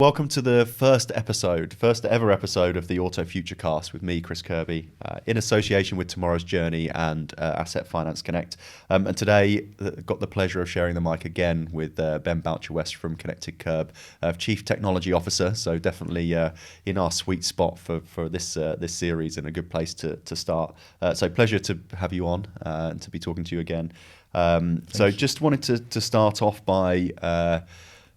welcome to the first ever episode of the Auto Futurecast with me, Chris Kirby, in association with Tomorrow's Journey and Asset Finance Connect. And today, got the pleasure of sharing the mic again with Ben Boutcher-West from Connected Kerb, Chief Technology Officer. So definitely in our sweet spot for this series and a good place to start. So pleasure to have you on and to be talking to you again. So just wanted to start off by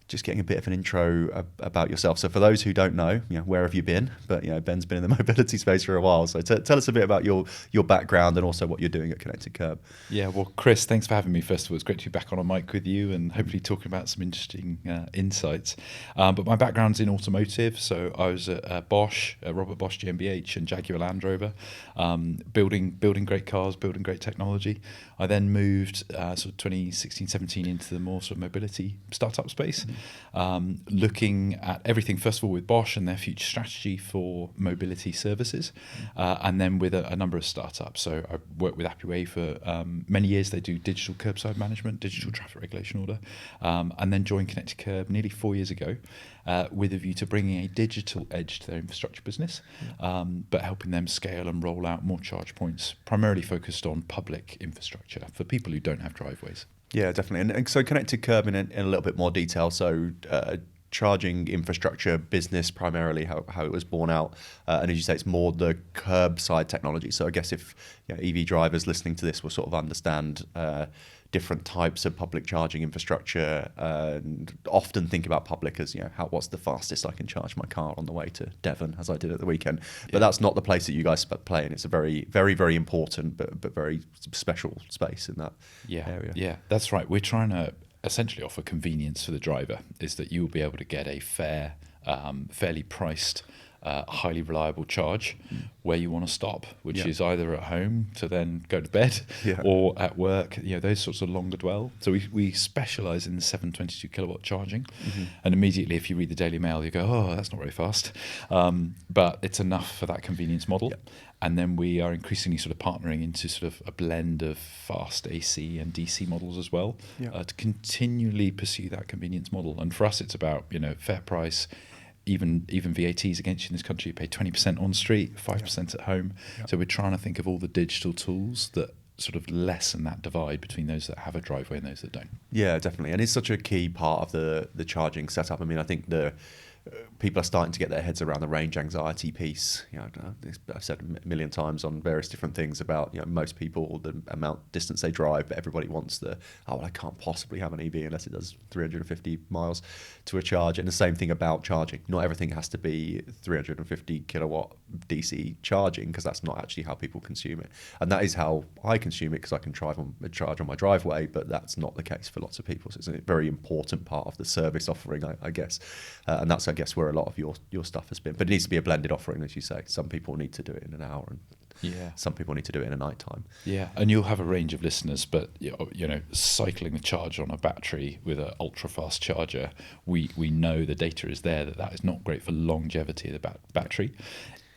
just getting a bit of an intro about yourself. So for those who don't know, where have you been? But Ben's been in the mobility space for a while. So tell us a bit about your background and also what you're doing at Connected Kerb. Yeah, well, Chris, thanks for having me. First of all, it's great to be back on a mic with you and hopefully talking about some interesting insights. But my background's in automotive. So I was at Bosch, Robert Bosch GmbH and Jaguar Land Rover, building great cars, building great technology. I then moved sort of 2016, 17 into the more sort of mobility startup space. Looking at everything, first of all, with Bosch and their future strategy for mobility services, and then with a number of startups. So I worked with Appiway for many years. They do digital curbside management, digital traffic regulation order, and then joined Connected Kerb nearly 4 years ago with a view to bringing a digital edge to their infrastructure business, but helping them scale and roll out more charge points, primarily focused on public infrastructure for people who don't have driveways. Yeah, definitely. And so Connected Kerb in a little bit more detail. So charging infrastructure business primarily, how it was born out. And as you say, it's more the curbside technology. So I guess if EV drivers listening to this will sort of understand different types of public charging infrastructure and often think about public as, what's the fastest I can charge my car on the way to Devon, as I did at the weekend. But that's not the place that you guys play in. It's a very, very, very important but very special space in that area. Yeah, that's right. We're trying to essentially offer convenience for the driver, is that you will be able to get a fair, fairly priced, highly reliable charge where you want to stop, which is either at home to then go to bed or at work, those sorts of longer dwell. So we specialize in the 722 kilowatt charging. And immediately if you read the Daily Mail, you go, oh, that's not very fast. But it's enough for that convenience model. And then we are increasingly sort of partnering into sort of a blend of fast AC and DC models as well, to continually pursue that convenience model. And for us, it's about, fair price. Even VATs against you in this country, you pay 20% on street, 5% at home. So we're trying to think of all the digital tools that sort of lessen that divide between those that have a driveway and those that don't. Yeah, definitely. And it's such a key part of the charging setup. I mean, I think people are starting to get their heads around the range anxiety piece. I've said a million times on various different things about most people, the amount distance they drive, but everybody wants I can't possibly have an EV unless it does 350 miles to a charge. And the same thing about charging. Not everything has to be 350 kilowatt DC charging, because that's not actually how people consume it. And that is how I consume it, because I can charge on my driveway, but that's not the case for lots of people. So it's a very important part of the service offering, I guess. And that's, I guess, where a lot of your stuff has been. But it needs to be a blended offering, as you say. Some people need to do it in an hour, and some people need to do it in a night time. Yeah, and you'll have a range of listeners, but cycling the charge on a battery with an ultra fast charger, we know the data is there that is not great for longevity of the battery.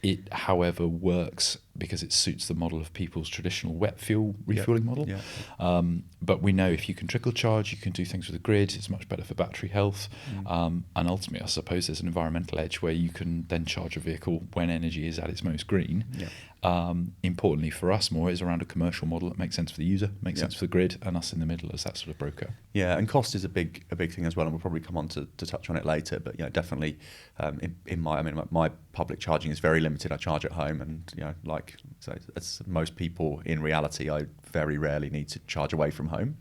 It, however, works because it suits the model of people's traditional wet fuel refueling model. But we know if you can trickle charge, you can do things with the grid. It's much better for battery health. And ultimately, I suppose there's an environmental edge where you can then charge a vehicle when energy is at its most green. Importantly for us more is around a commercial model that makes sense for the user, makes sense for the grid, and us in the middle as that sort of broker. Yeah, and cost is a big thing as well, and we'll probably come on to touch on it later. But definitely, my public charging is very limited. I charge at home, and so as most people in reality, I very rarely need to charge away from home.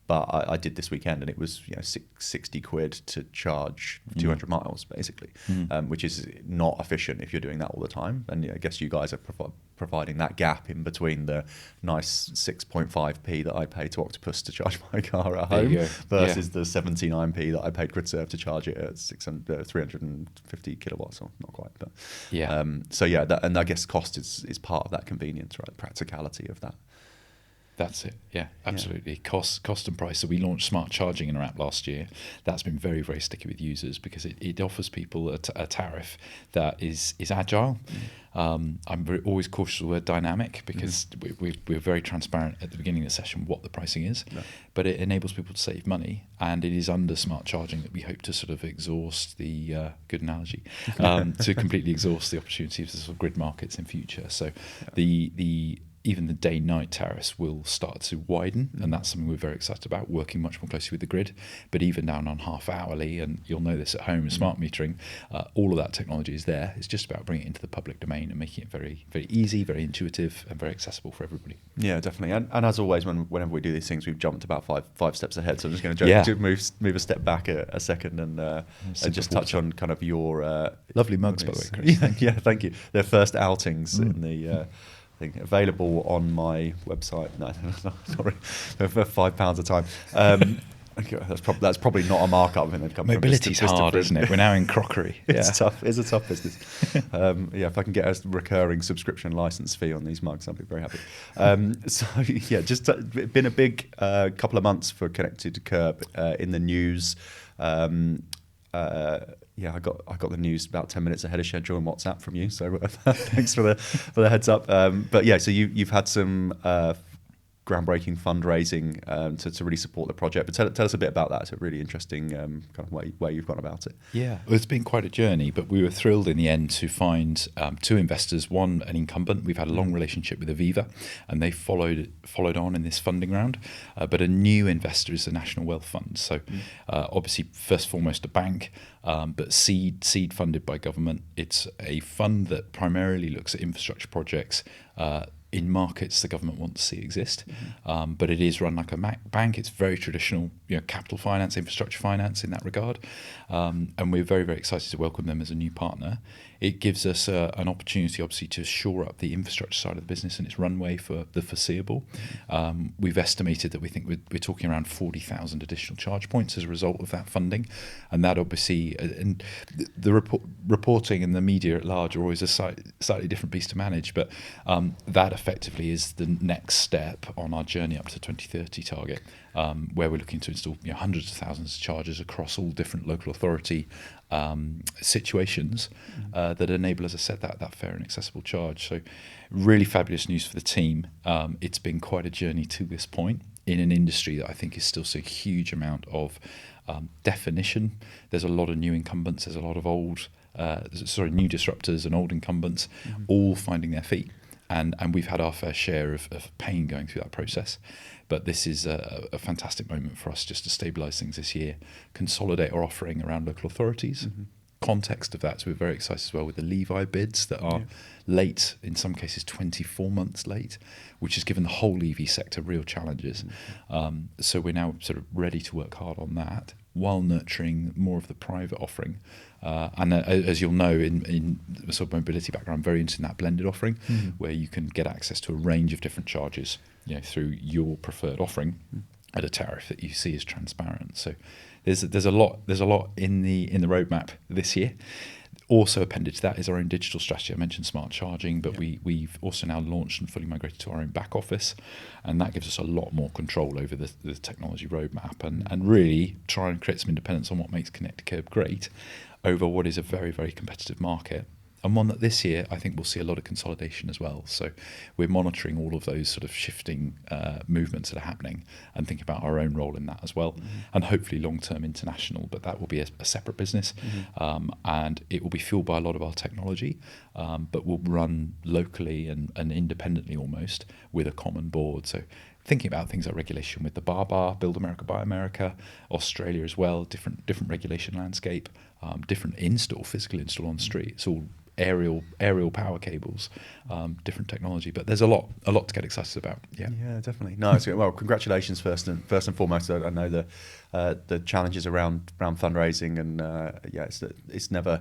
But I did this weekend, and it was 60 quid to charge 200 miles, basically, which is not efficient if you're doing that all the time. And I guess you guys are providing that gap in between the nice 6.5p that I pay to Octopus to charge my car at home versus the 79p that I paid GridServe to charge it at 350 kilowatts, or not quite. But and I guess cost is part of that convenience, right? The practicality of that. That's it. Yeah, absolutely. Cost and price. So we launched smart charging in our app last year. That's been very, very sticky with users because it offers people a tariff that is agile. I'm always cautious of the word dynamic because we're very transparent at the beginning of the session what the pricing is, but it enables people to save money, and it is under smart charging that we hope to sort of exhaust the good analogy to completely exhaust the opportunities of sort of grid markets in future. So even the day-night tariffs will start to widen, and that's something we're very excited about, working much more closely with the grid, but even down on half-hourly, and you'll know this at home, smart metering, all of that technology is there. It's just about bringing it into the public domain and making it very, very easy, very intuitive, and very accessible for everybody. Yeah, definitely. And as always, whenever we do these things, we've jumped about five steps ahead. So I'm just going to move a step back a second and just touch on kind of your... lovely mugs, by the way, Chris. Yeah, thank you. Their first outings in the... available on my website. No, sorry, for £5 a time. That's probably not a markup. I think mobility's hard, isn't it? We're now in crockery. It's tough. It's a tough business. If I can get a recurring subscription license fee on these mugs, I'll be very happy. Just been a big couple of months for Connected Kerb in the news. I got the news about 10 minutes ahead of schedule on WhatsApp from you, so thanks for the heads up. So you've had some groundbreaking fundraising to really support the project. But tell us a bit about that. It's a really interesting kind of way you've gone about it. Yeah, well, it's been quite a journey, but we were thrilled in the end to find two investors. One, an incumbent. We've had a long relationship with Aviva, and they followed on in this funding round. But a new investor is the National Wealth Fund. So obviously, first and foremost, a bank, but seed funded by government. It's a fund that primarily looks at infrastructure projects in markets the government wants to see exist, but it is run like a bank. It's very traditional, capital finance, infrastructure finance in that regard, and we're very, very excited to welcome them as a new partner. It gives us an opportunity, obviously, to shore up the infrastructure side of the business and its runway for the foreseeable. We've estimated that we think we're talking around 40,000 additional charge points as a result of that funding, and that obviously, and the reporting and the media at large are always a slightly different beast to manage, but that effectively is the next step on our journey up to 2030 target, where we're looking to install hundreds of thousands of chargers across all different local authority situations that enable, as I said, that fair and accessible charge. So really fabulous news for the team. It's been quite a journey to this point in an industry that I think is still seeing a huge amount of definition. There's a lot of new incumbents, there's a lot of new disruptors and old incumbents all finding their feet. And we've had our fair share of pain going through that process. But this is a fantastic moment for us just to stabilise things this year, consolidate our offering around local authorities. Context of that, so we're very excited as well with the Levi bids that are late, in some cases 24 months late, which has given the whole EV sector real challenges. So we're now sort of ready to work hard on that while nurturing more of the private offering. And as you'll know, in the sort of mobility background, I'm very interested in that blended offering, where you can get access to a range of different charges, through your preferred offering at a tariff that you see as transparent. So there's a lot in the roadmap this year. Also appended to that is our own digital strategy. I mentioned smart charging, but we've also now launched and fully migrated to our own back office, and that gives us a lot more control over the technology roadmap and really try and create some independence on what makes Connected Kerb great over what is a very, very competitive market. And one that this year I think we'll see a lot of consolidation as well. So we're monitoring all of those sort of shifting movements that are happening and thinking about our own role in that as well. And hopefully long-term international, but that will be a separate business. And it will be fueled by a lot of our technology, but will run locally and independently almost with a common board. So thinking about things like regulation with the BABA, Build America, Buy America, Australia as well, different regulation landscape, different physical install on the street. It's all aerial power cables, different technology, but there's a lot to get excited about. Yeah, definitely. No, well, congratulations first and foremost. I know the challenges around fundraising, and it's never.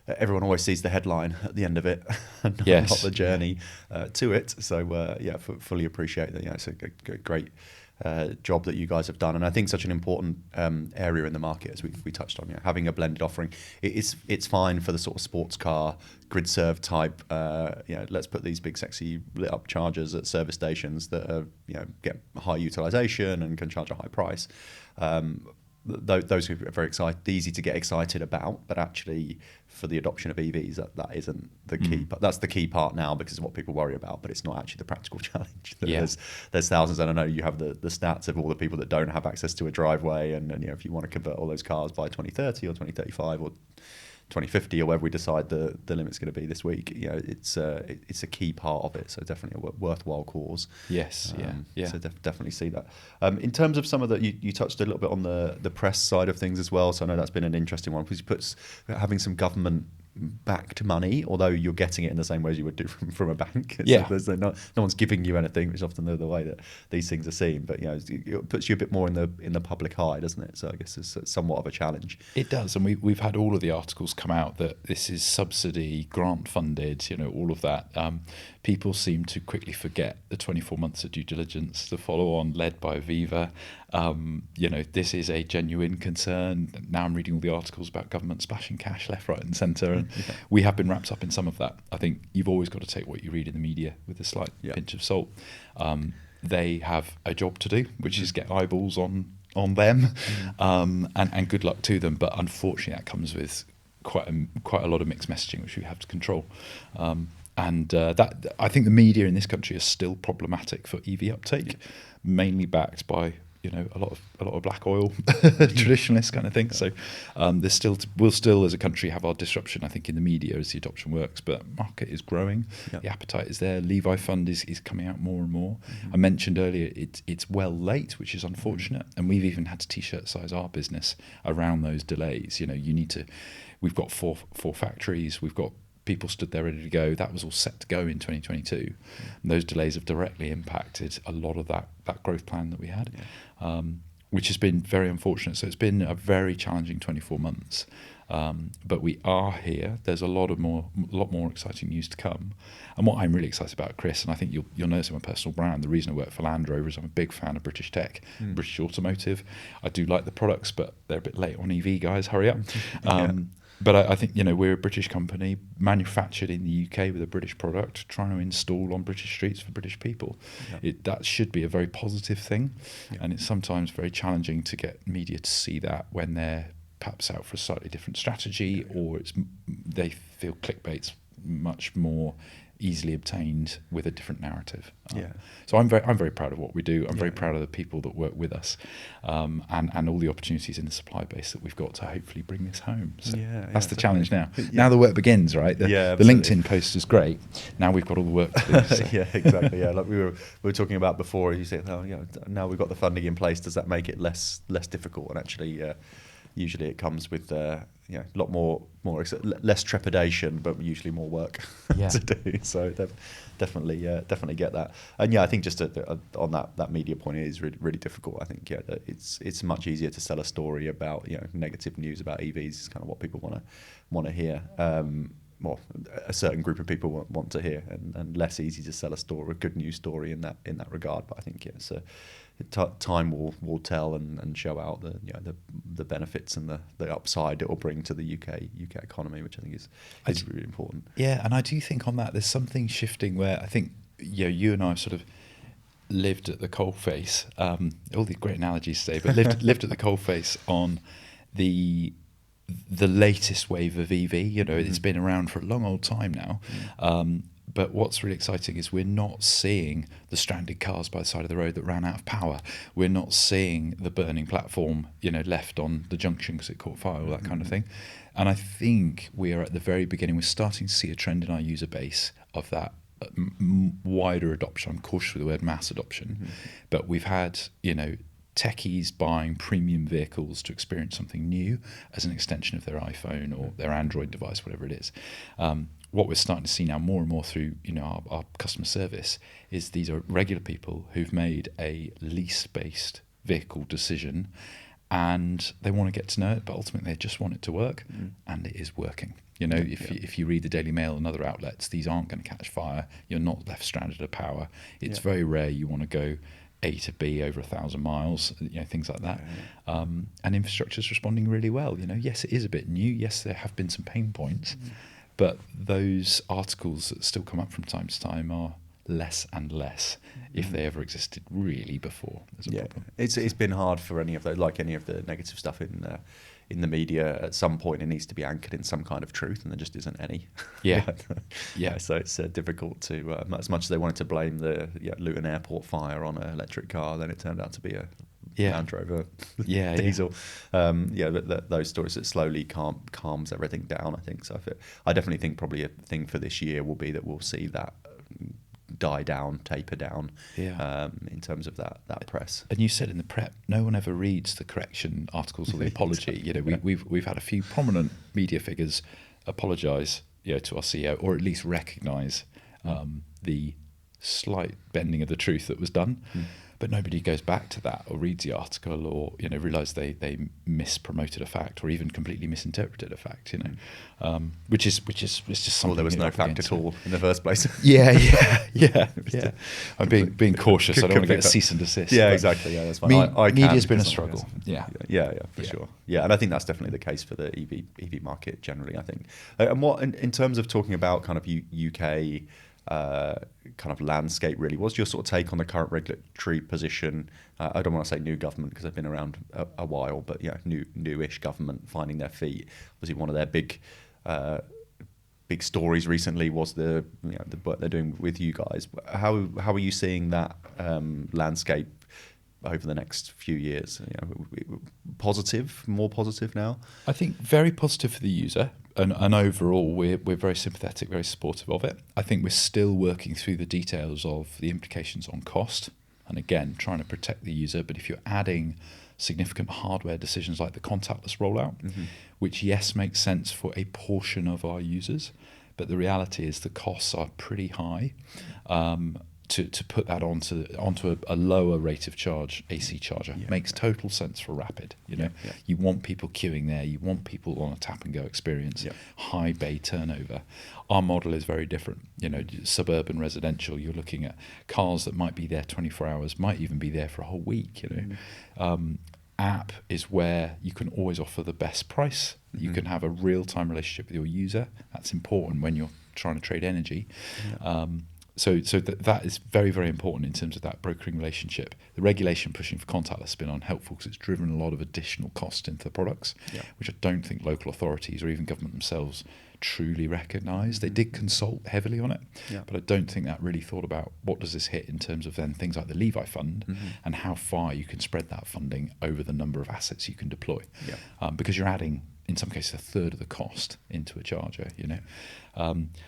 Everyone always sees the headline at the end of it, and not the journey to it. So fully appreciate that. It's a great job that you guys have done, and I think such an important area in the market, as we touched on. Having a blended offering, it's fine for the sort of sports car grid serve type. Let's put these big sexy lit up chargers at service stations that are, get high utilization and can charge a high price. Those are very easy to get excited about, but actually for the adoption of EVs, that isn't the key. But that's the key part now, because of what people worry about, but it's not actually the practical challenge. There's thousands, and I know you have the stats of all the people that don't have access to a driveway, and if you want to convert all those cars by 2030 or 2035 or 2050 or wherever we decide the limit's going to be this week, it's a key part of it. So definitely a worthwhile cause. Yes, yeah. So definitely see that. In terms of some of the, you touched a little bit on the press side of things as well. So I know that's been an interesting one, because you put having some government backed money, although you're getting it in the same way as you would do from a bank. So no one's giving you anything, which is often the way that these things are seen. But it puts you a bit more in the public eye, doesn't it? So I guess it's somewhat of a challenge. It does, and we've had all of the articles come out that this is subsidy, grant funded, all of that. People seem to quickly forget the 24 months of due diligence, the follow-on led by Aviva. This is a genuine concern. Now I'm reading all the articles about government splashing cash left, right and centre, and we have been wrapped up in some of that. I think you've always got to take what you read in the media with a slight pinch of salt. They have a job to do, which is get eyeballs on them, and good luck to them. But unfortunately, that comes with quite a lot of mixed messaging, which we have to control. That I think the media in this country is still problematic for EV uptake, mainly backed by a lot of black oil traditionalists kind of thing. So we'll still as a country have our disruption, I think, in the media as the adoption works, but market is growing. The appetite is there. Levi Fund is coming out more and more. I mentioned earlier it's well late, which is unfortunate, and we've even had to t-shirt size our business around those delays. We've got four factories, we've got people stood there ready to go. That was all set to go in 2022. And those delays have directly impacted a lot of that growth plan that we had, which has been very unfortunate. So it's been a very challenging 24 months. But we are here. There's a lot more exciting news to come. And what I'm really excited about, Chris, and I think you'll notice in my personal brand, the reason I work for Land Rover is I'm a big fan of British tech, British automotive. I do like the products, but they're a bit late on EV, guys. Hurry up. But I think, we're a British company, manufactured in the UK with a British product, trying to install on British streets for British people. That should be a very positive thing. And it's sometimes very challenging to get media to see that when they're perhaps out for a slightly different strategy, or they feel clickbait's much more easily obtained with a different narrative. So I'm very proud of what we do. I'm very proud of the people that work with us, and all the opportunities in the supply base that we've got to hopefully bring this home. So that's the challenge now. Now the work begins, right? The LinkedIn post is great. Now we've got all the work to do. So. Exactly. Like we were talking about before. You said, now we've got the funding in place. Does that make it less difficult? And actually, usually it comes with a lot more less trepidation, but usually more work to do. So definitely get that. And I think just on that media point, it is really, really difficult. I think it's much easier to sell a story about negative news about EVs. Is kind of what people want to hear. Well, a certain group of people want to hear, and less easy to sell a good news story in that regard. But I think time will tell and show out the benefits and the upside it will bring to the UK economy, which I think is really important. Yeah, and I do think on that there's something shifting where I think you and I have sort of lived at the coalface. All the great analogies today, but lived at the coalface on the latest wave of EV. It's been around for a long old time now. But what's really exciting is we're not seeing the stranded cars by the side of the road that ran out of power. We're not seeing the burning platform, left on the junction because it caught fire, all that kind of thing. And I think we are at the very beginning. We're starting to see a trend in our user base of that wider adoption. I'm cautious with the word mass adoption, but we've had, techies buying premium vehicles to experience something new as an extension of their iPhone or their Android device, whatever it is. What we're starting to see now more and more through our customer service is these are regular people who've made a lease-based vehicle decision, and they want to get to know it, but ultimately they just want it to work, and it is working. If you read the Daily Mail and other outlets, these aren't going to catch fire. You're not left stranded of power. It's very rare you want to go A to B over 1,000 miles, things like that. And infrastructure's responding really well. Yes, it is a bit new. Yes, there have been some pain points, but those articles that still come up from time to time are less and less, if they ever existed really before. There's a problem. It's been hard for any of those, like any of the negative stuff in the media. At some point, it needs to be anchored in some kind of truth, and there just isn't any. Yeah. So it's difficult to, as much as they wanted to blame the Luton Airport fire on an electric car, then it turned out to be a Land Rover diesel. Those stories that slowly calms everything down, I think. So I definitely think probably a thing for this year will be that we'll see that die down, taper down, in terms of that press. And you said in the prep, no one ever reads the correction articles or the apology. We've had a few prominent media figures apologise, to our CEO, or at least recognise the slight bending of the truth that was done. But nobody goes back to that or reads the article or realise they mispromoted a fact or even completely misinterpreted a fact. Which is just something. Well, there was no fact at all in the first place. Yeah. I'm being cautious. I don't want to get a cease and desist. Yeah, exactly. Yeah, that's fine. Media's been a struggle. Yeah, for sure. Yeah, and I think that's definitely the case for the EV market generally. I think. And what in terms of talking about kind of UK. Kind of landscape really. What's your sort of take on the current regulatory position? I don't want to say new government because they've been around a while, but newish government finding their feet. Obviously, one of their big stories recently was the work they're doing with you guys. How are you seeing that landscape over the next few years? Positive, more positive now? I think very positive for the user. And overall, we're very sympathetic, very supportive of it. I think we're still working through the details of the implications on cost. And again, trying to protect the user. But if you're adding significant hardware decisions like the contactless rollout, which, yes, makes sense for a portion of our users, but the reality is the costs are pretty high. To put that onto a lower rate of charge AC charger makes total sense for rapid. You want people queuing there, you want people on a tap and go experience, high bay turnover. Our model is very different. Suburban residential, you're looking at cars that might be there 24 hours, might even be there for a whole week. App is where you can always offer the best price. You can have a real-time relationship with your user. That's important when you're trying to trade energy. So that is very, very important in terms of that brokering relationship. The regulation pushing for contactless has been unhelpful because it's driven a lot of additional cost into the products, which I don't think local authorities or even government themselves truly recognise. They did consult heavily on it, but I don't think that really thought about what does this hit in terms of then things like the Levi Fund and how far you can spread that funding over the number of assets you can deploy. Because you're adding, in some cases, a third of the cost into a charger,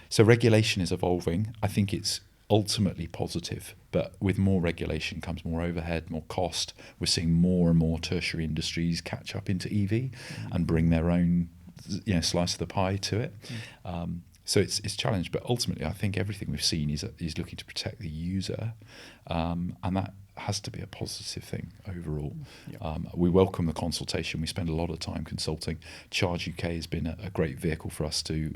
So regulation is evolving. I think it's ultimately positive, but with more regulation comes more overhead, more cost. We're seeing more and more tertiary industries catch up into EV and bring their own slice of the pie to it. So it's challenged, but ultimately I think everything we've seen is looking to protect the user, and that has to be a positive thing overall. We welcome the consultation. We spend a lot of time consulting. Charge UK has been a great vehicle for us to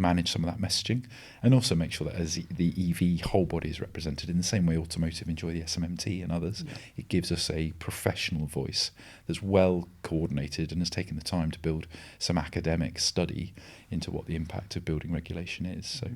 manage some of that messaging and also make sure that as the EV whole body is represented in the same way automotive enjoy the SMMT and others, it gives us a professional voice that's well coordinated and has taken the time to build some academic study into what the impact of building regulation is. So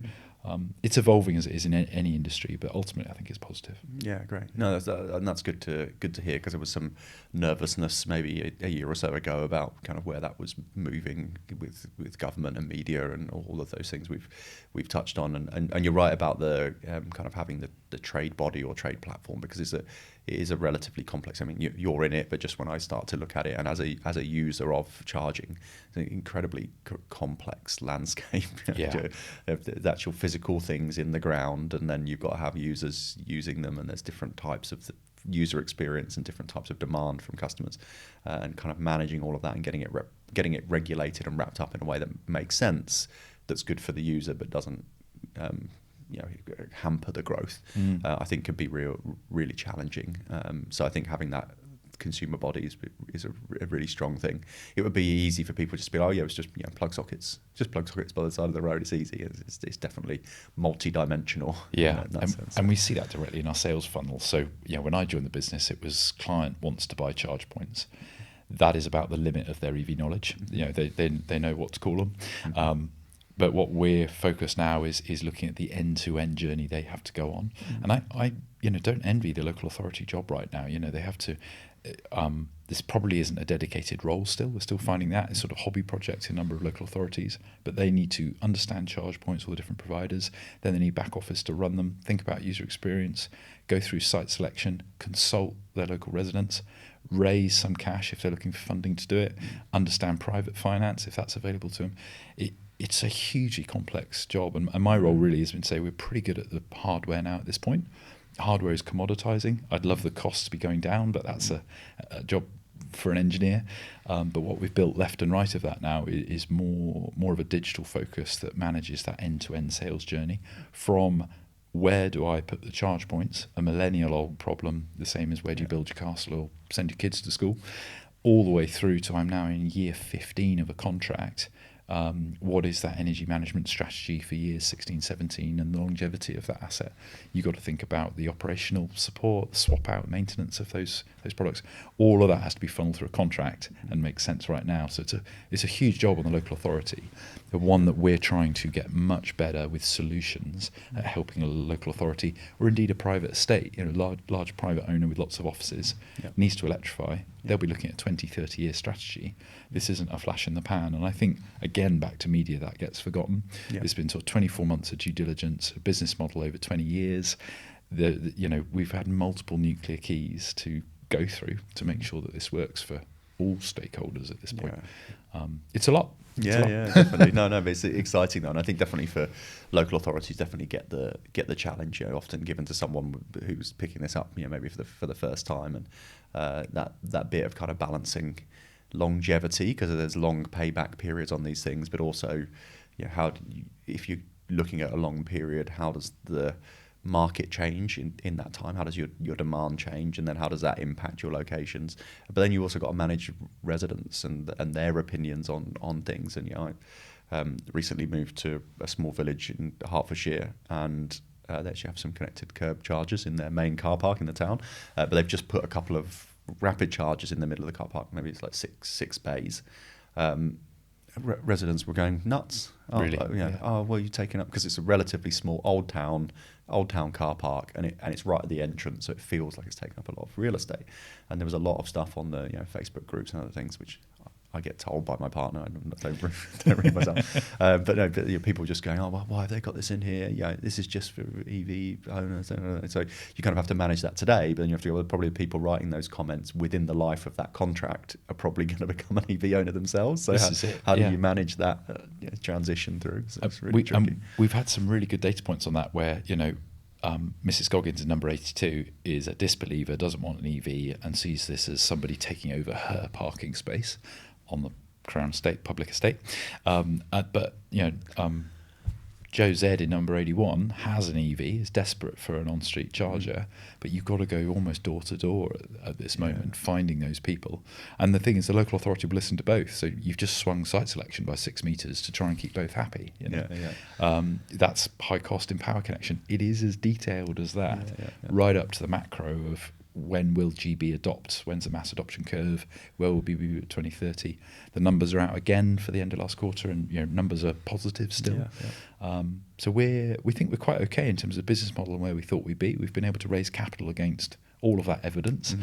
it's evolving as it is in any industry, but ultimately I think it's positive. Yeah, great. No, that's good to hear, because there was some nervousness maybe a year or so ago about kind of where that was moving with government and media and all of those things we've touched on. And you're right about the kind of having the trade body or trade platform, because it is a relatively complex. I mean, you're in it, but just when I start to look at it, and as a user of charging, it's an incredibly complex landscape. The actual physical things in the ground, and then you've got to have users using them, and there's different types of user experience and different types of demand from customers, and kind of managing all of that and getting it regulated and wrapped up in a way that makes sense, that's good for the user but doesn't hamper the growth. I think could be really challenging. So I think having that consumer bodies is a really strong thing. It would be easy for people just to be like, oh yeah, it's just plug sockets, by the side of the road. It's easy. It's definitely multi-dimensional. Yeah, in that sense. and we see that directly in our sales funnel. So when I joined the business, it was client wants to buy charge points. That is about the limit of their EV knowledge. They know what to call them. But what we're focused now is looking at the end-to-end journey they have to go on. And I don't envy the local authority job right now. They have to. This probably isn't a dedicated role still. We're still finding that. It's sort of hobby projects in a number of local authorities. But they need to understand charge points, all the different providers. Then they need back office to run them, think about user experience, go through site selection, consult their local residents, raise some cash if they're looking for funding to do it, understand private finance if that's available to them. It's a hugely complex job, and my role really has been to say we're pretty good at the hardware now at this point. Hardware is commoditizing. I'd love the costs to be going down, but that's a job for an engineer. But what we've built left and right of that now is more of a digital focus that manages that end-to-end sales journey from where do I put the charge points, a millennial-old problem, the same as where do you build your castle or send your kids to school, all the way through to I'm now in year 15 of a contract. What is that energy management strategy for years 16, 17 and the longevity of that asset? You've got to think about the operational support, the swap out, maintenance of those products. All of that has to be funneled through a contract and make sense right now. So it's a huge job on the local authority, the one that we're trying to get much better with solutions at helping a local authority or indeed a private estate, large private owner with lots of offices needs to electrify. They'll be looking at a 20, 30-year strategy. This isn't a flash in the pan. And I think, again, back to media, that gets forgotten. It's been sort of 24 months of due diligence, a business model over 20 years. We've had multiple nuclear keys to go through to make sure that this works for all stakeholders at this point. It's a lot. Yeah, definitely. No, but it's exciting though, and I think definitely for local authorities, definitely get the challenge. Often given to someone who's picking this up, maybe for the first time, and that bit of kind of balancing longevity, because there's long payback periods on these things, but also, if you're looking at a long period, how does the market change in that time? How does your demand change, and then how does that impact your locations? But then you also got to manage residents and their opinions on things. And I recently moved to a small village in Hertfordshire, and they actually have some connected kerb chargers in their main car park in the town, but they've just put a couple of rapid chargers in the middle of the car park. Maybe it's like six bays. Residents were going nuts. Really? Oh, well, you're taking up, because it's a relatively small old town car park, and it's right at the entrance, so it feels like it's taking up a lot of real estate. And there was a lot of stuff on the Facebook groups and other things, which I get told by my partner. I don't read myself. But people just going, oh, well, why have they got this in here? This is just for EV owners. So you kind of have to manage that today, but then you have to go, well, probably the people writing those comments within the life of that contract are probably going to become an EV owner themselves. So how do you manage that transition through? So it's really tricky. We've had some really good data points on that where, Mrs. Goggins in number 82 is a disbeliever, doesn't want an EV, and sees this as somebody taking over her parking space on the Crown Estate, public estate. But Joe Z in number 81 has an EV, is desperate for an on-street charger, but you've got to go almost door to door at this moment, finding those people. And the thing is, the local authority will listen to both. So you've just swung site selection by 6 meters to try and keep both happy. That's high cost in power connection. It is as detailed as that, right up to the macro of when will GB adopt? When's the mass adoption curve? Where will we be at 2030? The numbers are out again for the end of last quarter, and numbers are positive still. So we think we're quite okay in terms of the business model and where we thought we'd be. We've been able to raise capital against all of that evidence.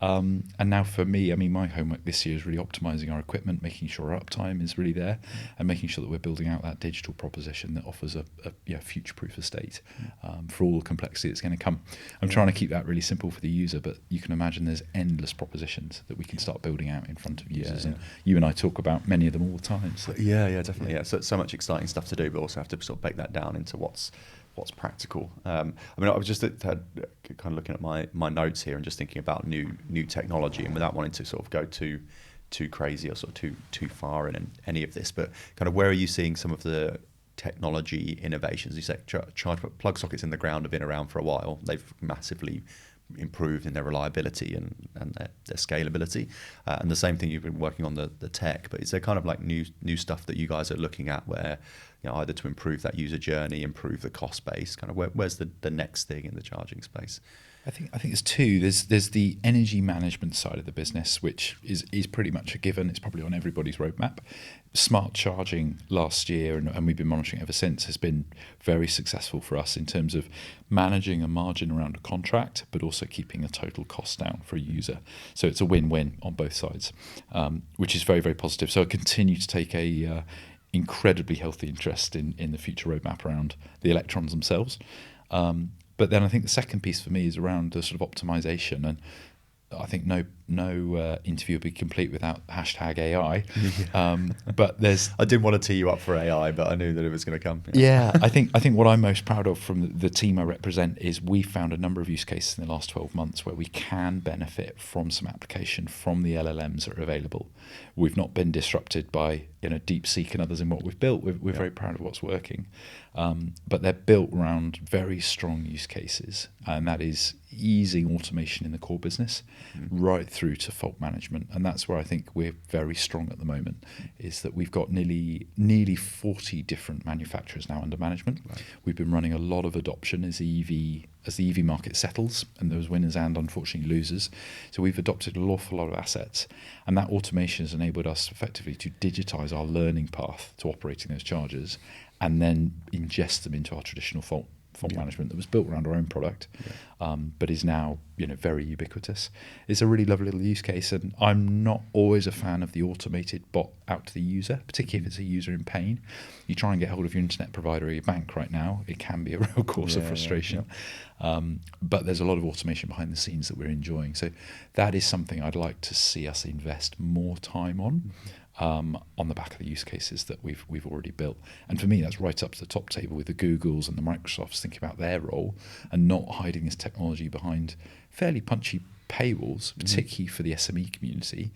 And now for me, my homework this year is really optimizing our equipment, making sure our uptime is really there, and making sure that we're building out that digital proposition that offers a future-proof estate for all the complexity that's going to come. I'm trying to keep that really simple for the user, but you can imagine there's endless propositions that we can start building out in front of users. And you and I talk about many of them all the time. So. Definitely. So much exciting stuff to do, but also have to sort of break that down into what's practical. I was just kind of looking at my notes here and just thinking about new technology, and without wanting to sort of go too crazy or sort of too far in any of this, but kind of where are you seeing some of the technology innovations? You say plug sockets in the ground have been around for a while. They've massively improved in their reliability and their scalability. And the same thing, you've been working on the tech, but is there kind of like new stuff that you guys are looking at where, either to improve that user journey, improve the cost base, kind of where's the next thing in the charging space? I think there's two. There's the energy management side of the business, which is pretty much a given. It's probably on everybody's roadmap. Smart charging last year, and we've been monitoring ever since, has been very successful for us in terms of managing a margin around a contract, but also keeping a total cost down for a user. So it's a win-win on both sides, which is very, very positive. So I continue to take a incredibly healthy interest in the future roadmap around the electrons themselves. But then I think the second piece for me is around the sort of optimization, and I think no interview would be complete without #AI. But there's I didn't want to tee you up for AI, but I knew that it was going to come. Yeah, I think what I'm most proud of from the team I represent is we found a number of use cases in the last 12 months where we can benefit from some application from the LLMs that are available. We've not been disrupted by DeepSeek and others in what we've built. We're very proud of what's working, but they're built around very strong use cases, and that is easing automation in the core business right through to fault management. And that's where I think we're very strong at the moment, is that we've got nearly 40 different manufacturers now under management. Right. We've been running a lot of adoption as the EV market settles, and those winners and unfortunately losers. So we've adopted an awful lot of assets, and that automation has enabled us effectively to digitize our learning path to operating those chargers and then ingest them into our traditional fault management that was built around our own product, but is now very ubiquitous. It's a really lovely little use case, and I'm not always a fan of the automated bot out to the user, particularly if it's a user in pain. You try and get hold of your internet provider or your bank right now, it can be a real cause of frustration. But there's a lot of automation behind the scenes that we're enjoying. So that is something I'd like to see us invest more time on. On the back of the use cases that we've already built. And for me, that's right up to the top table with the Googles and the Microsofts thinking about their role and not hiding this technology behind fairly punchy paywalls, particularly for the SME community,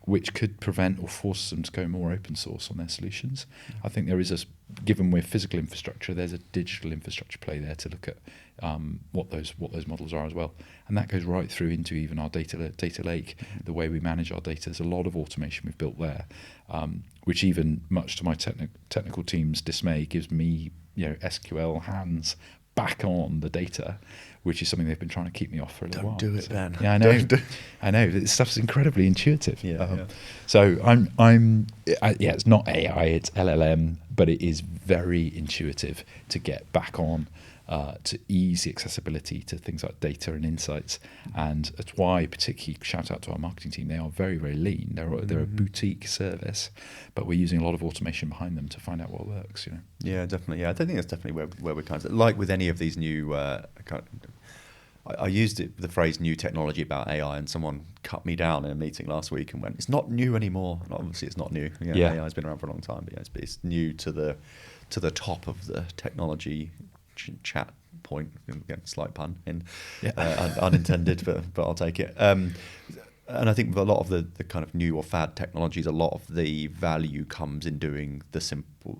which could prevent or force them to go more open source on their solutions. I think there is given we're physical infrastructure, there's a digital infrastructure play there to look at what those models are as well. And that goes right through into even our data lake, the way we manage our data. There's a lot of automation we've built there, which even much to my technical team's dismay gives me SQL hands back on the data, which is something they've been trying to keep me off for a little while. Don't do it, Ben. Yeah, I know. I know. This stuff's incredibly intuitive. So it's not AI, it's LLM, but it is very intuitive to get back on, to easy accessibility to things like data and insights. And that's why, particularly, shout out to our marketing team, they are very, very lean. They're a boutique service, but we're using a lot of automation behind them to find out what works. Yeah, definitely. Yeah, I don't think that's definitely where we're kind of like with any of these new. I used the phrase "new technology" about AI, and someone cut me down in a meeting last week and went, "It's not new anymore." And obviously, it's not new. AI has been around for a long time, but it's new to the top of the technology chat point. Again, slight pun unintended, but I'll take it. And I think with a lot of the kind of new or fad technologies, a lot of the value comes in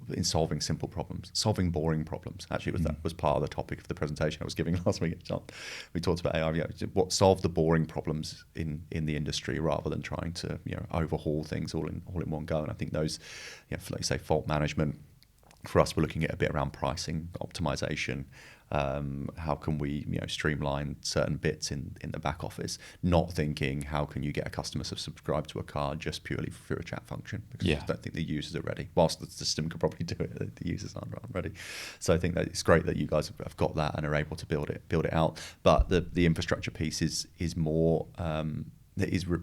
in solving simple problems, solving boring problems. Actually, that was part of the topic of the presentation I was giving last week. We talked about AI, what solve the boring problems in the industry rather than trying to overhaul things all in one go. And I think those, like you say, fault management. For us, we're looking at a bit around pricing, optimization. How can we streamline certain bits in the back office, not thinking how can you get a customer to subscribe to a card just purely through a chat function, because I don't think the users are ready. Whilst the system could probably do it, the users aren't ready. So I think that it's great that you guys have got that and are able to build it out. But the infrastructure piece is more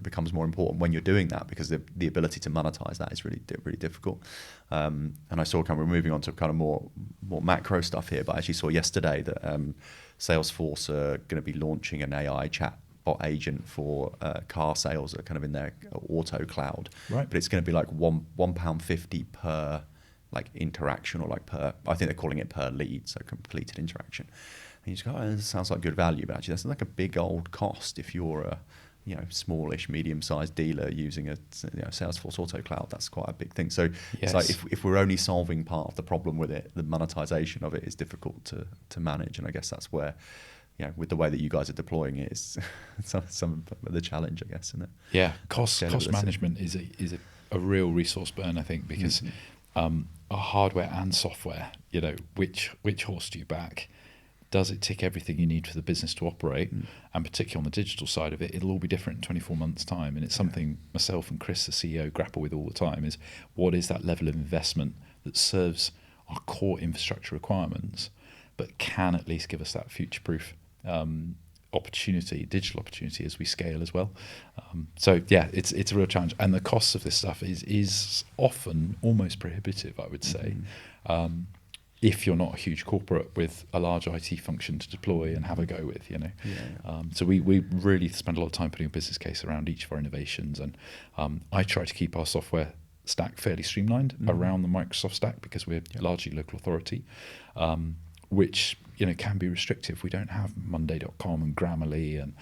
becomes more important when you're doing that, because the ability to monetize that is really difficult. And I saw we're moving on to kind of more macro stuff here, but I actually saw yesterday that Salesforce are going to be launching an AI chatbot agent for car sales that are kind of in their auto cloud. Right. But it's going to be like £1.50 per interaction, or per, I think they're calling it per lead, so completed interaction. And you just go, this sounds like good value, but actually that's like a big old cost if you're a smallish, medium-sized dealer using a Salesforce Auto Cloud. That's quite a big thing. So it's like if we're only solving part of the problem with it, the monetization of it is difficult to manage. And I guess that's where with the way that you guys are deploying it, it's some of the challenge, I guess, isn't it? Yeah, cost management is a real resource burn, I think, because hardware and software, which horse do you back? Does it tick everything you need for the business to operate? And particularly on the digital side of it, it'll all be different in 24 months' time. And it's something myself and Chris, the CEO, grapple with all the time, is what is that level of investment that serves our core infrastructure requirements, but can at least give us that future-proof digital opportunity as we scale as well. So yeah, it's a real challenge. And the costs of this stuff is often almost prohibitive, I would say. If you're not a huge corporate with a large IT function to deploy and have a go with, So we really spend a lot of time putting a business case around each of our innovations, and I try to keep our software stack fairly streamlined around the Microsoft stack, because we're largely local authority, which can be restrictive. We don't have Monday.com and Grammarly and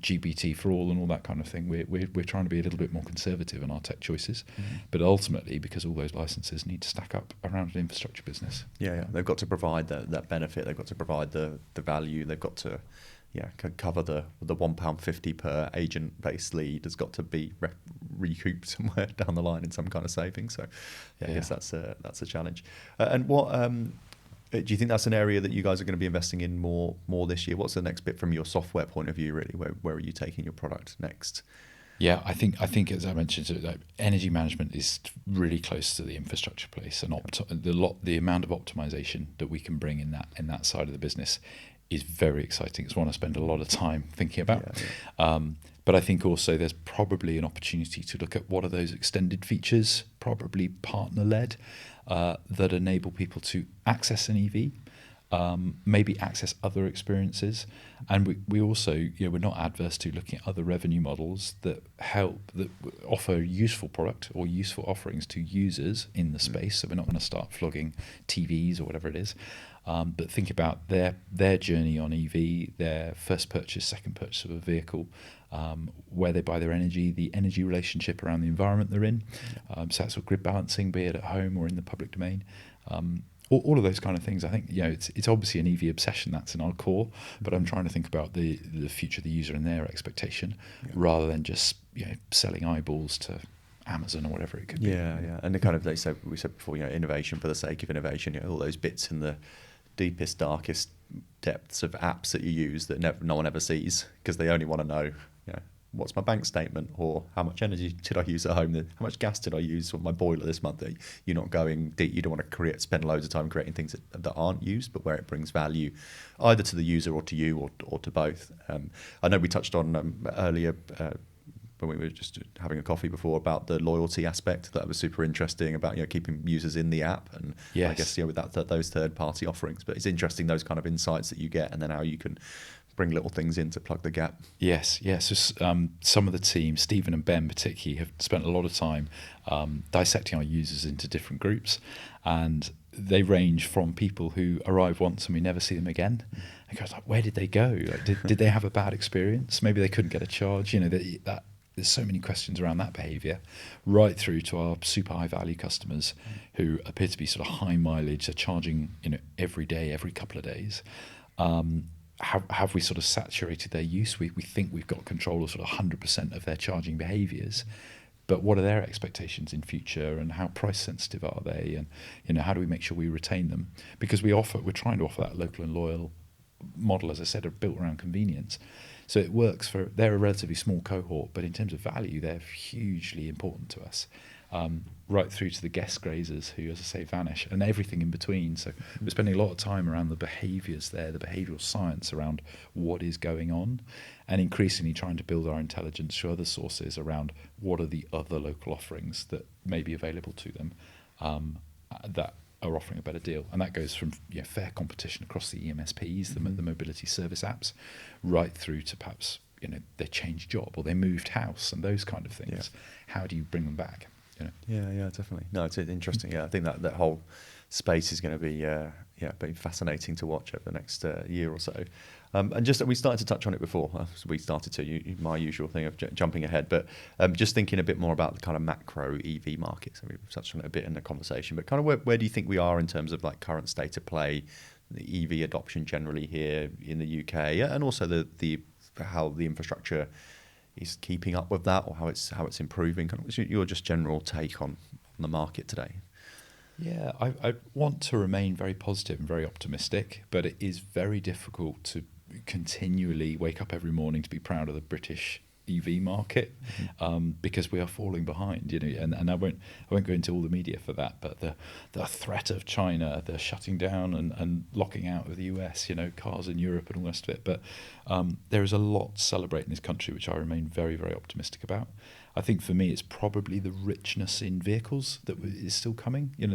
GPT for all and all that kind of thing. We're trying to be a little bit more conservative in our tech choices, but ultimately, because all those licenses need to stack up around an infrastructure business. Yeah, they've got to provide that benefit. They've got to provide the value. They've got to cover the £1.50 per agent-based lead has got to be recouped somewhere down the line in some kind of savings. So I guess that's a challenge. And what do you think that's an area that you guys are going to be investing in more this year? What's the next bit from your software point of view, really? Where are you taking your product next? Yeah, I think as I mentioned, energy management is really close to the infrastructure place, and the amount of optimization that we can bring in that side of the business is very exciting. It's one I spend a lot of time thinking about. But I think also there's probably an opportunity to look at what are those extended features, probably partner-led, that enable people to access an EV, maybe access other experiences. And we also, we're not adverse to looking at other revenue models that offer useful product or useful offerings to users in the space. So we're not going to start flogging TVs or whatever it is. But think about their journey on EV, their first purchase, second purchase of a vehicle, where they buy their energy, the energy relationship around the environment they're in. So that's what grid balancing, be it at home or in the public domain. All of those kind of things. I think it's obviously an EV obsession that's in our core, but I'm trying to think about the future of the user and their expectation, rather than just selling eyeballs to Amazon or whatever it could be. Yeah. And we said before, innovation for the sake of innovation. All those bits in the deepest, darkest depths of apps that you use that no one ever sees, because they only want to know, what's my bank statement, or how much energy did I use at home, how much gas did I use on my boiler this month. You're not going deep. You don't want to spend loads of time creating things that aren't used, but where it brings value either to the user or to you or to both. I know we touched on earlier when we were just having a coffee before about the loyalty aspect. That was super interesting about keeping users in the app, and I guess with those third-party offerings. But it's interesting, those kind of insights that you get, and then how you can bring little things in to plug the gap. Yes. So some of the team, Stephen and Ben particularly, have spent a lot of time dissecting our users into different groups, and they range from people who arrive once and we never see them again. And goes where did they go? Did they have a bad experience? Maybe they couldn't get a charge. There's so many questions around that behaviour, right through to our super high value customers who appear to be sort of high mileage. They're charging every day, every couple of days. Have we sort of saturated their use? We think we've got control of sort of 100% of their charging behaviours, but what are their expectations in future, and how price sensitive are they, and how do we make sure we retain them? Because we're trying to offer that local and loyal model, as I said, are built around convenience. So it works they're a relatively small cohort, but in terms of value, they're hugely important to us. Right through to the guest grazers who, as I say, vanish, and everything in between. So we're spending a lot of time around the behaviours there, the behavioural science around what is going on, and increasingly trying to build our intelligence through other sources around what are the other local offerings that may be available to them that are offering a better deal. And that goes from fair competition across the EMSPs, the mobility service apps, right through to perhaps they changed job or they moved house and those kind of things. How do you bring them back? Yeah, definitely. No, it's interesting. Yeah, I think that whole space is going to be fascinating to watch over the next year or so. And we started to touch on it before. We started to my usual thing of jumping ahead, but just thinking a bit more about the kind of macro EV markets. We've touched on it a bit in the conversation, but kind of where do you think we are in terms of like current state of play, the EV adoption generally here in the UK, and also the how the infrastructure is keeping up with that, or how it's improving. Kind of, what's your just general take on the market today? Yeah, I want to remain very positive and very optimistic, but it is very difficult to continually wake up every morning to be proud of the British EV market, because we are falling behind, and I won't go into all the media for that, but the threat of China, the shutting down and locking out of the US, cars in Europe and all the rest of it. But there is a lot to celebrate in this country, which I remain very, very optimistic about. I think for me, it's probably the richness in vehicles that is still coming. I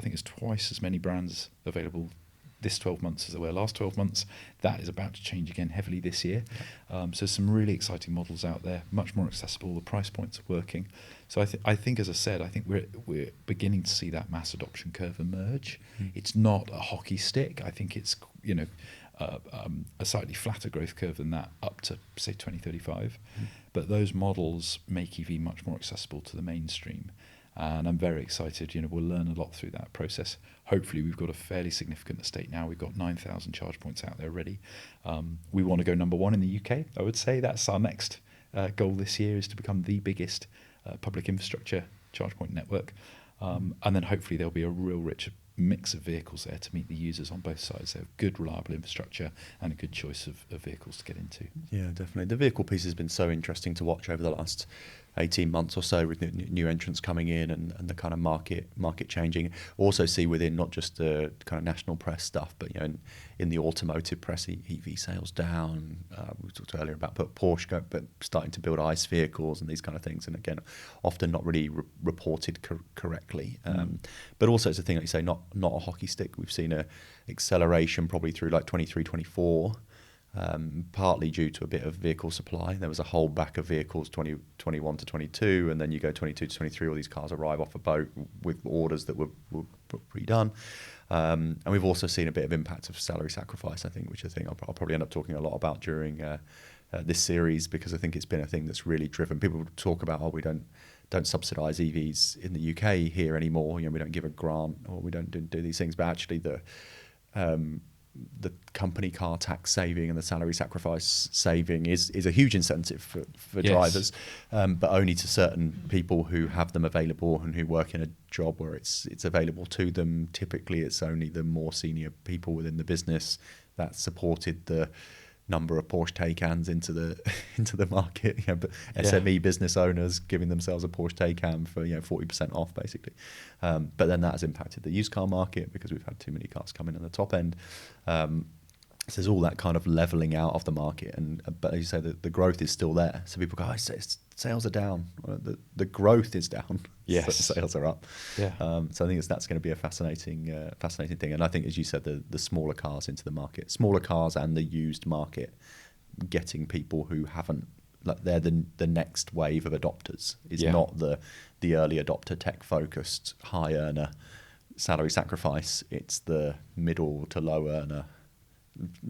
think it's twice as many brands available this 12 months as there were last 12 months. That is about to change again heavily this year. So some really exciting models out there, much more accessible. The price points are working. So I think, as I said, I think we're beginning to see that mass adoption curve emerge. It's not a hockey stick. I think it's a slightly flatter growth curve than that, up to say 2035. But those models make EV much more accessible to the mainstream. And I'm very excited. We'll learn a lot through that process. Hopefully, we've got a fairly significant estate now. We've got 9,000 charge points out there already. We want to go number one in the UK. I would say that's our next goal this year, is to become the biggest public infrastructure charge point network. And then hopefully there'll be a real rich mix of vehicles there to meet the users on both sides. They have good, reliable infrastructure and a good choice of vehicles to get into. Yeah, definitely. The vehicle piece has been so interesting to watch over the last 18 months or so, with new entrants coming in and the kind of market changing. Also see within not just the kind of national press stuff, but in the automotive press, EV sales down. We talked earlier about Porsche but starting to build ICE vehicles and these kind of things, and again, often not really reported correctly. But also it's a thing, like you say, not a hockey stick. We've seen a acceleration probably through like 23, 24. Partly due to a bit of vehicle supply. There was a holdback of vehicles 2021 to 22, and then you go 22 to 23, all these cars arrive off a boat with orders that were pre-done. And we've also seen a bit of impact of salary sacrifice, I think, which I think I'll probably end up talking a lot about during this series, because I think it's been a thing that's really driven. People talk about, we don't subsidise EVs in the UK here anymore. We don't give a grant, or we don't do these things. But actually, the company car tax saving and the salary sacrifice saving is a huge incentive for drivers, but only to certain people who have them available and who work in a job where it's available to them. Typically, it's only the more senior people within the business that supported the number of Porsche Taycans into the market. But SME business owners giving themselves a Porsche Taycan for 40% off basically. But then that has impacted the used car market because we've had too many cars come in on the top end. So there's all that kind of leveling out of the market, but as you say, the growth is still there. So people go, sales are down. Well, the growth is down. Yes, so sales are up. Yeah. So I think that's going to be a fascinating thing. And I think, as you said, the smaller cars into the market, smaller cars and the used market, getting people who haven't, like, they're the next wave of adopters. Is not the early adopter, tech focused, high earner, salary sacrifice. It's the middle to low earner,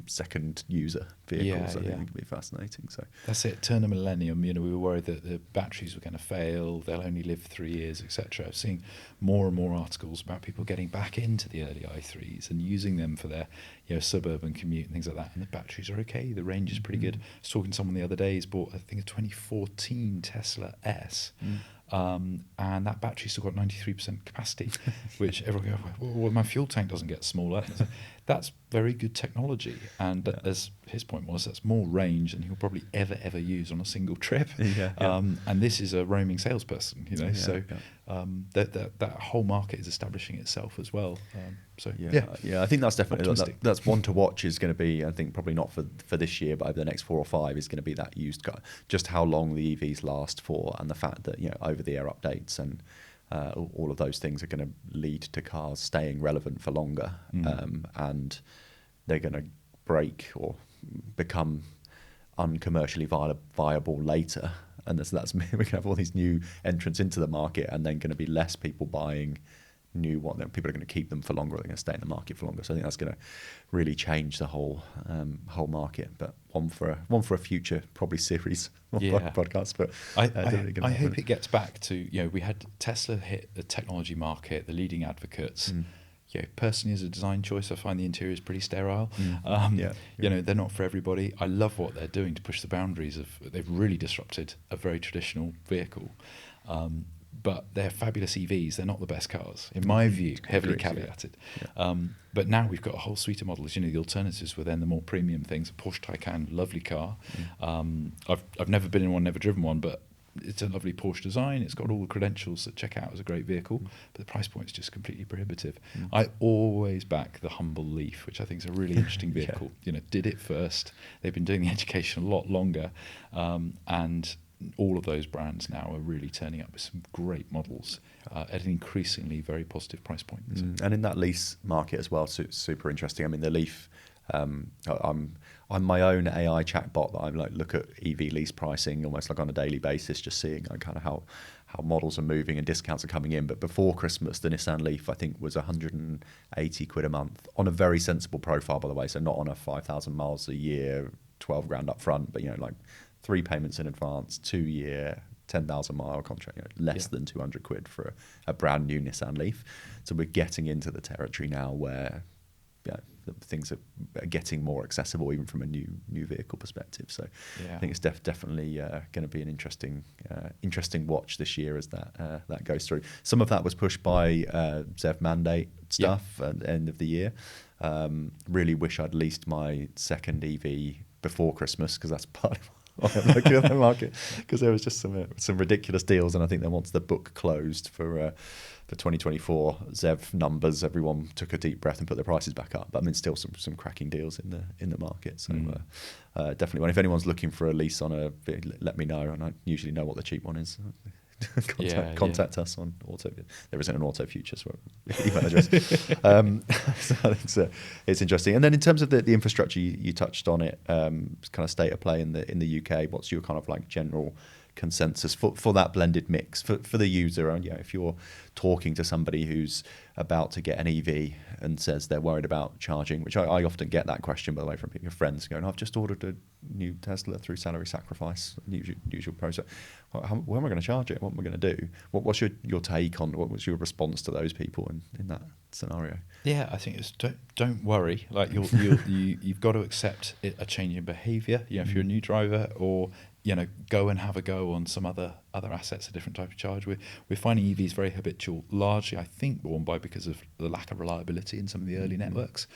second user vehicles. I think it could be fascinating. So that's it. Turn a millennium. We were worried that the batteries were going to fail. They'll only live 3 years, etc. I've seen more and more articles about people getting back into the early i3s and using them for their suburban commute and things like that. And the batteries are okay. The range is pretty good. I was talking to someone the other day. He's bought, I think, a 2014 Tesla S. And that battery's still got 93% capacity, which everyone goes, well, my fuel tank doesn't get smaller. That's very good technology, and as his point was, that's more range than he'll probably ever use on a single trip. And this is a roaming salesperson, that whole market is establishing itself as well. I think that's definitely that's one to watch. Is going to be, I think, probably not for this year, but over the next 4 or 5 is going to be that used car. Just how long the EVs last for, and the fact that over-the-air updates and all of those things are going to lead to cars staying relevant for longer, and they're going to break or become uncommercially viable later. And that's we can have all these new entrants into the market, and then going to be less people buying new one. Then people are going to keep them for longer. They're going to stay in the market for longer. So I think that's going to really change the whole market. But one for a future probably series podcast. But I hope it gets back to we had Tesla hit the technology market, the leading advocates. personally as a design choice, I find the interior is pretty sterile. Yeah. You know, they're not for everybody. I love what they're doing to push the boundaries of. They've really disrupted a very traditional vehicle. But they're fabulous EVs. They're not the best cars, in my view, heavily caveated. Yeah. But now we've got a whole suite of models. You know, the alternatives were then the more premium things. A Porsche Taycan, lovely car. I've never been in one, never driven one, but it's a lovely Porsche design. It's got all the credentials that check out as a great vehicle, but the price point is just completely prohibitive. I always back the humble Leaf, which I think is a really interesting vehicle. You know, did it first. They've been doing the education a lot longer, and all of those brands now are really turning up with some great models at an increasingly very positive price point. And in that lease market as well, super interesting. I mean, the Leaf, I'm my own AI chatbot that I like look at EV lease pricing almost like on a daily basis, just seeing kind of how models are moving and discounts are coming in. But before Christmas, the Nissan Leaf I think was 180 quid a month on a very sensible profile, by the way. So not on a 5,000 miles a year, 12 grand up front, but like 3 payments in advance, 2-year, 10,000 mile contract, less than 200 quid for a brand new Nissan Leaf. So we're getting into the territory now where things are getting more accessible, even from a new vehicle perspective. So I think it's definitely going to be an interesting watch this year as that goes through. Some of that was pushed by ZEV mandate stuff at the end of the year. Really wish I'd leased my second EV before Christmas, because that's part of I'm looking at the market, because there was just some ridiculous deals, and I think that once the book closed for 2024 ZEV numbers, everyone took a deep breath and put their prices back up. But I mean, still some cracking deals in the market. So definitely, if anyone's looking for a lease on let me know, and I usually know what the cheap one is. Contact us on Auto. There isn't an Auto Future, so email address. So it's interesting. And then in terms of the infrastructure, you touched on it. Kind of state of play in the UK. What's your kind of like general consensus for that blended mix for the user? And if you're talking to somebody who's about to get an EV and says they're worried about charging, which I often get that question, by the way, from your friends going, I've just ordered a new Tesla through salary sacrifice, usual process. When am I going to charge it? What am I going to do? What's your take on, what was your response to those people in that scenario? Yeah, I think it's don't worry. Like you've got to accept a change in behaviour. If you're a new driver, or go and have a go on some other assets, a different type of charge. We're finding EVs very habitual, largely I think born by because of the lack of reliability in some of the early networks,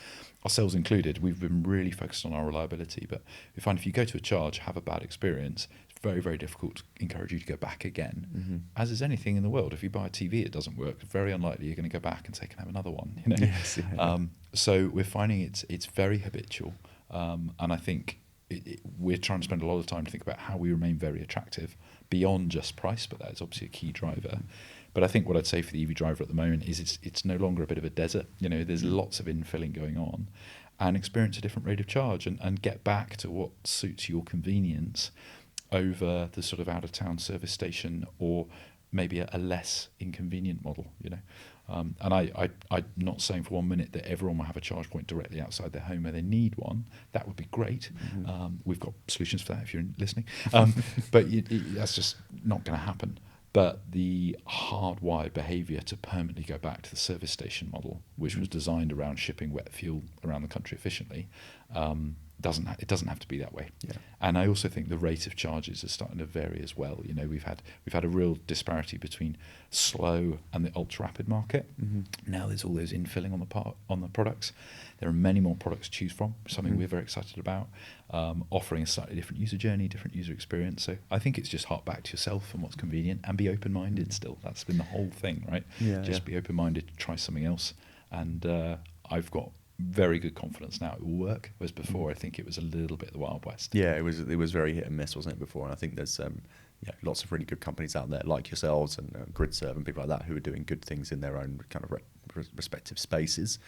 ourselves included. We've been really focused on our reliability, but we find if you go to a charge, have a bad experience, it's very, very difficult to encourage you to go back again. As is anything in the world, if you buy a TV, it doesn't work, it's very unlikely you're going to go back and say, can I have another one? Yes, so we're finding it's very habitual, and I think we're trying to spend a lot of time to think about how we remain very attractive beyond just price, but that is obviously a key driver. But I think what I'd say for the EV driver at the moment is it's no longer a bit of a desert. There's lots of infilling going on, and experience a different rate of charge and get back to what suits your convenience over the sort of out-of-town service station, or maybe a less inconvenient model. And I'm not saying for 1 minute that everyone will have a charge point directly outside their home where they need one. That would be great. We've got solutions for that if you're listening. But that's just not going to happen. But the hardwired behaviour to permanently go back to the service station model, which was designed around shipping wet fuel around the country efficiently, it doesn't have to be that way. And I also think the rate of charges is starting to vary as well. We've had a real disparity between slow and the ultra rapid market. Now there's all those infilling on the products. There are many more products to choose from, something we're very excited about, offering a slightly different user journey, different user experience. So I think it's just hark back to yourself and what's convenient, and be open-minded still. That's been the whole thing, right? Be open-minded, try something else. And I've got very good confidence now it will work, whereas before I think it was a little bit of the Wild West. It was very hit and miss, wasn't it, before? And I think there's lots of really good companies out there like yourselves and GridServe and people like that who are doing good things in their own kind of respective spaces,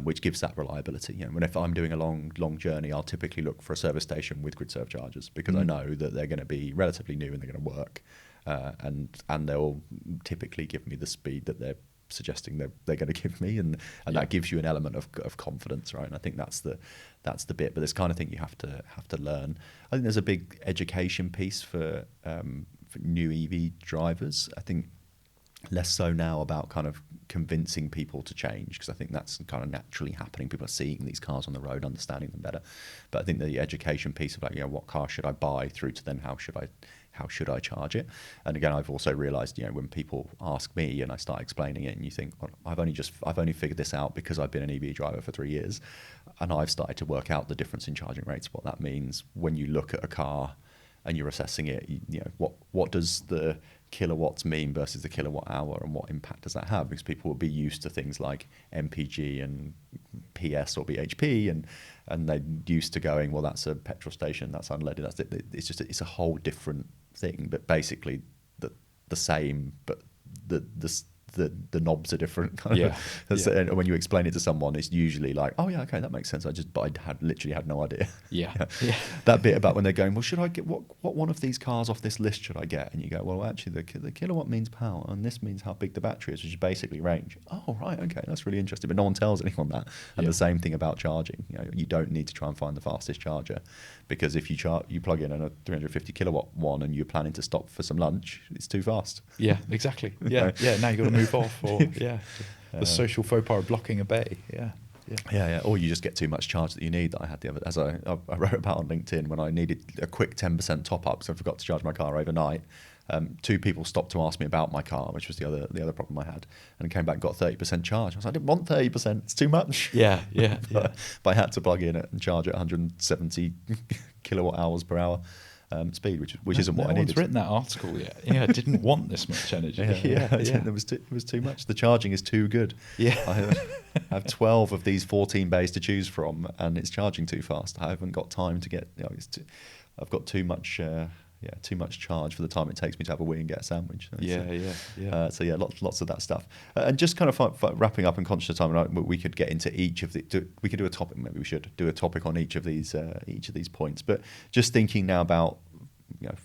which gives that reliability. If I'm doing a long journey, I'll typically look for a service station with GridServe chargers, because I know that they're going to be relatively new and they're going to work, and they'll typically give me the speed that they're suggesting they're going to give me, and that gives you an element of confidence, right? And I think that's the bit. But this kind of thing you have to learn. I think there's a big education piece for new EV drivers. I think less so now about kind of convincing people to change, because I think that's kind of naturally happening. People are seeing these cars on the road, understanding them better. But I think the education piece of like, what car should I buy, through to then how should I charge it? And again, I've also realised, when people ask me and I start explaining it, and you think, well, I've only figured this out because I've been an EV driver for 3 years, and I've started to work out the difference in charging rates, what that means when you look at a car and you're assessing it. What does the kilowatts mean versus the kilowatt hour, and what impact does that have? Because people will be used to things like MPG and PS or BHP, and they're used to going, well, that's a petrol station, that's unleaded, that's it. It's a whole different thing, but basically the same, but the knobs are different kind of. And when you explain it to someone, it's usually like, oh yeah, okay, that makes sense. I had literally no idea. Yeah. That bit about when they're going, well, should I get what one of these cars off this list should I get? And you go, well, actually the kilowatt means power, and this means how big the battery is, which is basically range. Oh right, okay, that's really interesting. But no one tells anyone that. And the same thing about charging. You don't need to try and find the fastest charger, because if you plug in a 350 kilowatt one and you're planning to stop for some lunch, it's too fast. Yeah, exactly. Yeah. Now you've got to move off, or the social faux pas of blocking a bay. Yeah. Or you just get too much charge that you need. That I had the other, as I wrote about on LinkedIn, when I needed a quick 10% top up, so I forgot to charge my car overnight. 2 people stopped to ask me about my car, which was the other problem I had, and came back and got 30% charge. I was like, I didn't want 30%; it's too much. Yeah. But I had to plug in it and charge at 170 kilowatt hours per hour speed, which isn't what I needed. No one's written that article yet. I didn't want this much energy. It was too much. The charging is too good. I have 12 of these 14 bays to choose from, and it's charging too fast. I haven't got time to get. I've got too much. Too much charge for the time it takes me to have a wee and get a sandwich. So lots of that stuff. And just kind of wrapping up and conscious of time, we could get into each of we could do a topic. Maybe we should do a topic on each of these points. But just thinking now about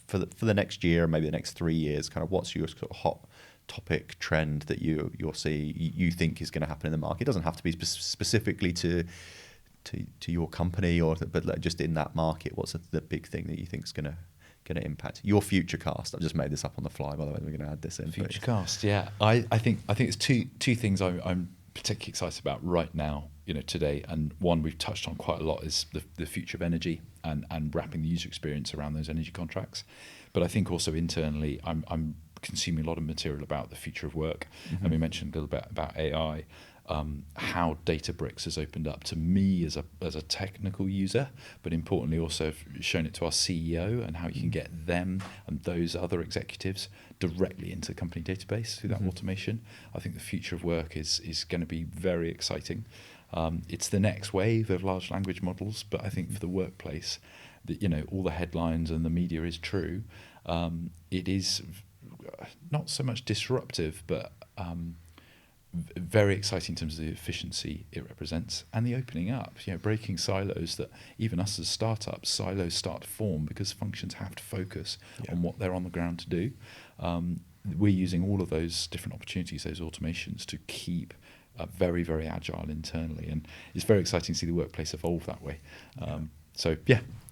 for the next year, maybe the next 3 years, kind of what's your sort of hot topic trend that you'll see you think is going to happen in the market. It doesn't have to be specifically to your company, but just in that market, what's the big thing that you think is going to impact your Futurecast? I've just made this up on the fly, by the way. We're going to add this in. Futurecast, yeah. I think it's two things I'm particularly excited about right now, today. And one we've touched on quite a lot is the future of energy and wrapping the user experience around those energy contracts. But I think also internally, I'm consuming a lot of material about the future of work, and we mentioned a little bit about AI. How Databricks has opened up to me as a technical user, but importantly also shown it to our CEO, and how you can get them and those other executives directly into the company database through that automation. I think the future of work is going to be very exciting. It's the next wave of large language models, but I think for the workplace, all the headlines and the media is true. It is not so much disruptive, but very exciting in terms of the efficiency it represents and the opening up, breaking silos that even us as startups, silos start to form because functions have to focus on what they're on the ground to do. We're using all of those different opportunities, those automations, to keep very, very agile internally, and it's very exciting to see the workplace evolve that way.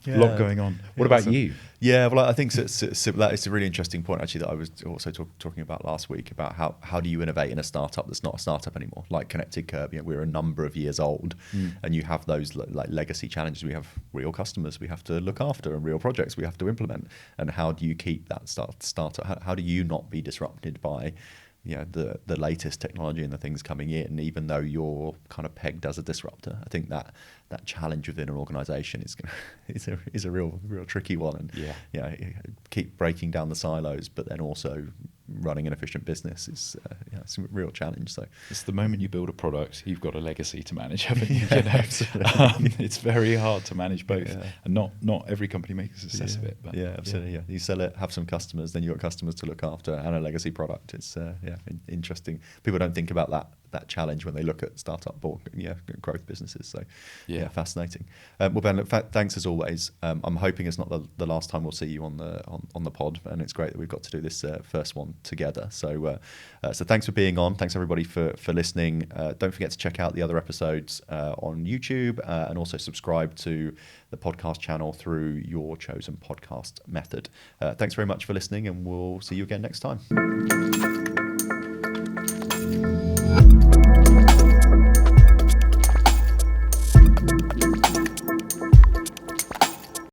A lot going on. What about you? Yeah, well, I think it's a really interesting point, actually, that I was also talking about last week, about how do you innovate in a startup that's not a startup anymore, like Connected Kerb. We're a number of years old, and you have those like legacy challenges. We have real customers we have to look after and real projects we have to implement. And how do you keep that startup? How do you not be disrupted by the latest technology and the things coming in, even though you're kind of pegged as a disruptor? I think that challenge within an organisation is a real tricky one, and keep breaking down the silos, but then also running an efficient business is it's a real challenge. So it's the moment you build a product, you've got a legacy to manage, haven't you? It's very hard to manage both, and not every company makes a success of it. But absolutely. Yeah. You sell it, have some customers, then you've got customers to look after, and a legacy product. It's interesting. People don't think about that challenge when they look at startup or growth businesses. So fascinating. Well, Ben, look, thanks as always. I'm hoping it's not the last time we'll see you on the pod, and it's great that we've got to do this first one together. So thanks for being on. Thanks everybody for listening. Don't forget to check out the other episodes on YouTube, and also subscribe to the podcast channel through your chosen podcast method. Thanks very much for listening, and we'll see you again next time.